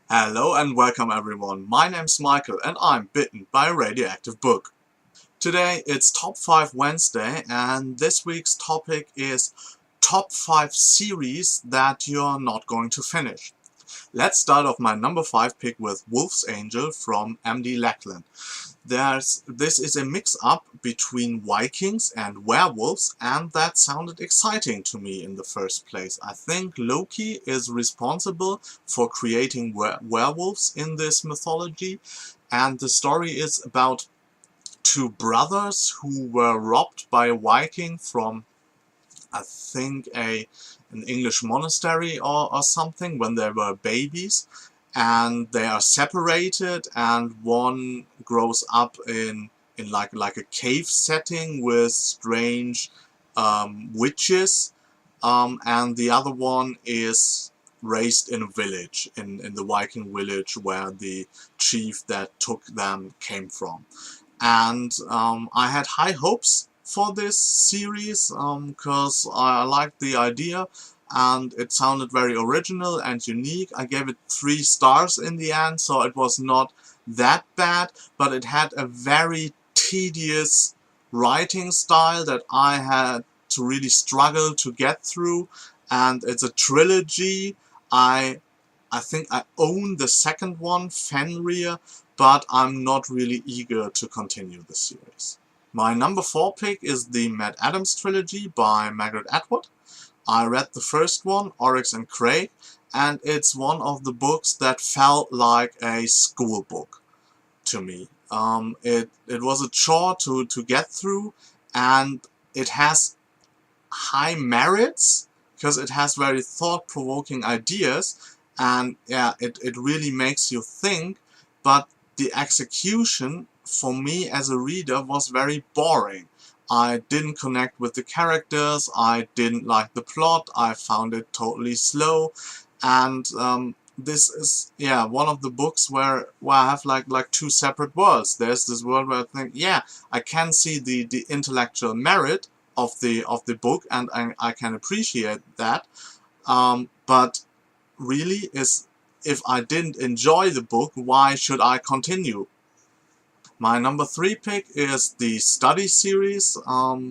Hello and welcome everyone, my name's Michael and I'm bitten by a radioactive book. Today it's Top 5 Wednesday and this week's topic is Top 5 series that you're not going to finish. Let's start off my number 5 pick with Wolf's Angel from M.D. Lackland. This is a mix-up between Vikings and werewolves, and that sounded exciting to me in the first place. I think Loki is responsible for creating werewolves in this mythology, and the story is about two brothers who were robbed by a Viking from, I think, an English monastery or something when they were babies, and they are separated, and one grows up in like a cave setting with strange witches, and the other one is raised in a village, in the Viking village where the chief that took them came from. And I had high hopes for this series because I liked the idea and it sounded very original and unique. I gave it 3 stars in the end, so it was not that bad, but it had a very tedious writing style that I had to really struggle to get through, and it's a trilogy. I think I own the second one, Fenrir, but I'm not really eager to continue the series. My number 4 pick is the Matt Adams trilogy by Margaret Atwood. I read the first one, Oryx and Craig, and it's one of the books that felt like a school book to me. It was a chore to get through, and it has high merits because it has very thought-provoking ideas, and yeah, it really makes you think, but the execution for me as a reader was very boring. I didn't connect with the characters, I didn't like the plot, I found it totally slow, and this is, yeah, one of the books where I have like two separate worlds. There's this world where I think, yeah, I can see the intellectual merit of the book, and I can appreciate that, but really is, if I didn't enjoy the book, why should I continue? My number 3 pick is the Study series,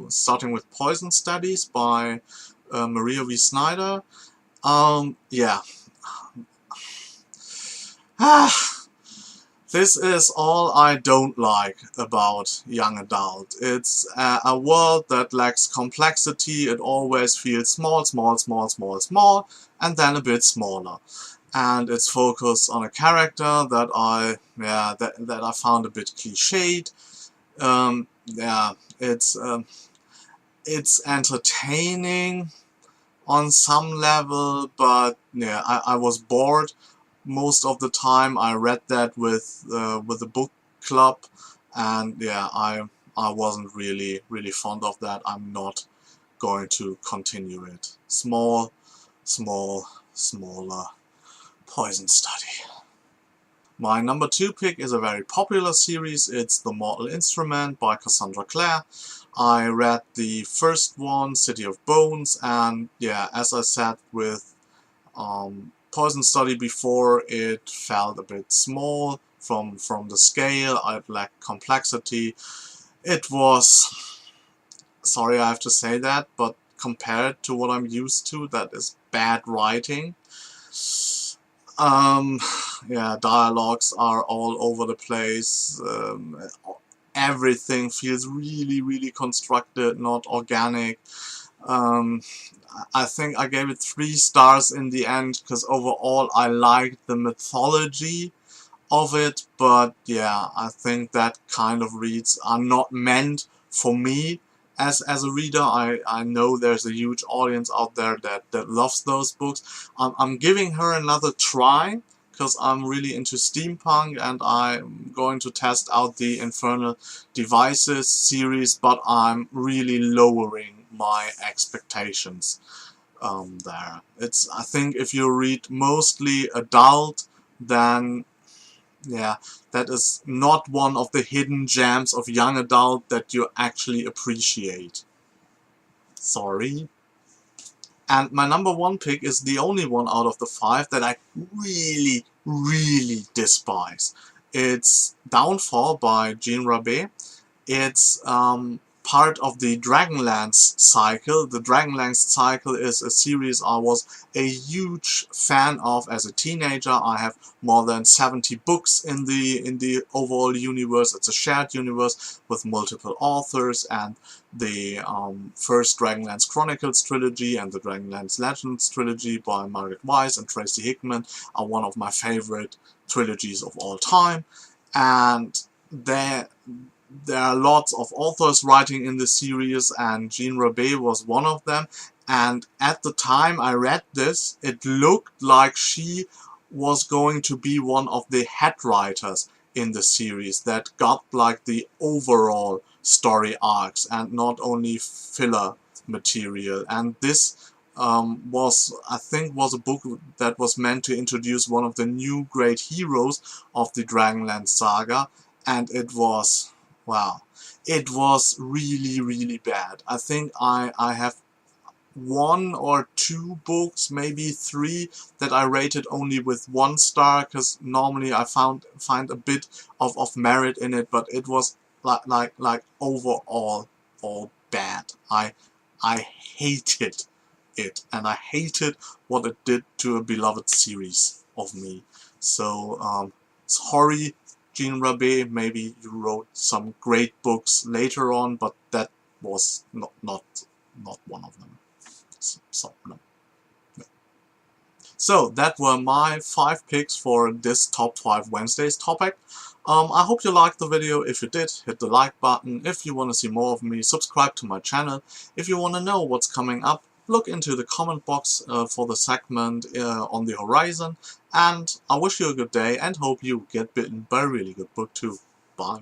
starting with Poison Studies by Maria V. Snyder. Yeah. This is all I don't like about young adult. It's a world that lacks complexity. It always feels small, small, small, small, small, and then a bit smaller. And it's focused on a character that I found a bit cliched. Yeah, it's entertaining on some level, but yeah, I was bored most of the time. I read that with a book club, and yeah, I wasn't really fond of that. I'm not going to continue it. Smaller Poison Study. My number 2 pick is a very popular series. It's The Mortal Instrument by Cassandra Clare. I read the first one, City of Bones, and yeah, as I said with Poison Study before, it felt a bit small from the scale. It lacked complexity. It was, sorry I have to say that, but compared to what I'm used to, that is bad writing. Yeah, dialogues are all over the place. Everything feels really constructed, not organic. I think I gave it 3 stars in the end because overall I liked the mythology of it, but yeah, I think that kind of reads are not meant for me as a reader. I know there's a huge audience out there that loves those books. I'm giving her another try because I'm really into steampunk, and I'm going to test out the Infernal Devices series, but I'm really lowering my expectations there. I think if you read mostly adult, then yeah, that is not one of the hidden gems of young adult that you actually appreciate. Sorry. And my number 1 pick is the only one out of the 5 that I really, really despise. It's Downfall by Jean Rabet. It's part of the Dragonlance cycle. The Dragonlance cycle is a series I was a huge fan of as a teenager. I have more than 70 books in the overall universe. It's a shared universe with multiple authors, and the first Dragonlance Chronicles trilogy and the Dragonlance Legends trilogy by Margaret Weis and Tracy Hickman are one of my favorite trilogies of all time. And there are lots of authors writing in the series, and Jean Rabet was one of them. And at the time I read this, it looked like she was going to be one of the head writers in the series that got like the overall story arcs and not only filler material. And this I think was a book that was meant to introduce one of the new great heroes of the Dragonlance saga, and it was, wow, it was really, really bad. I think I have 1 or 2 books, maybe 3, that I rated only with 1 star, because normally I find a bit of merit in it, but it was like overall all bad. I hated it, and I hated what it did to a beloved series of me. So sorry, Jean Rabet, maybe you wrote some great books later on, but that was not one of them. So, no. So that were my 5 picks for this Top 5 Wednesdays topic. I hope you liked the video. If you did, hit the like button. If you want to see more of me, subscribe to my channel. If you want to know what's coming up, look into the comment box for the segment on the horizon. And I wish you a good day and hope you get bitten by a really good book too. Bye.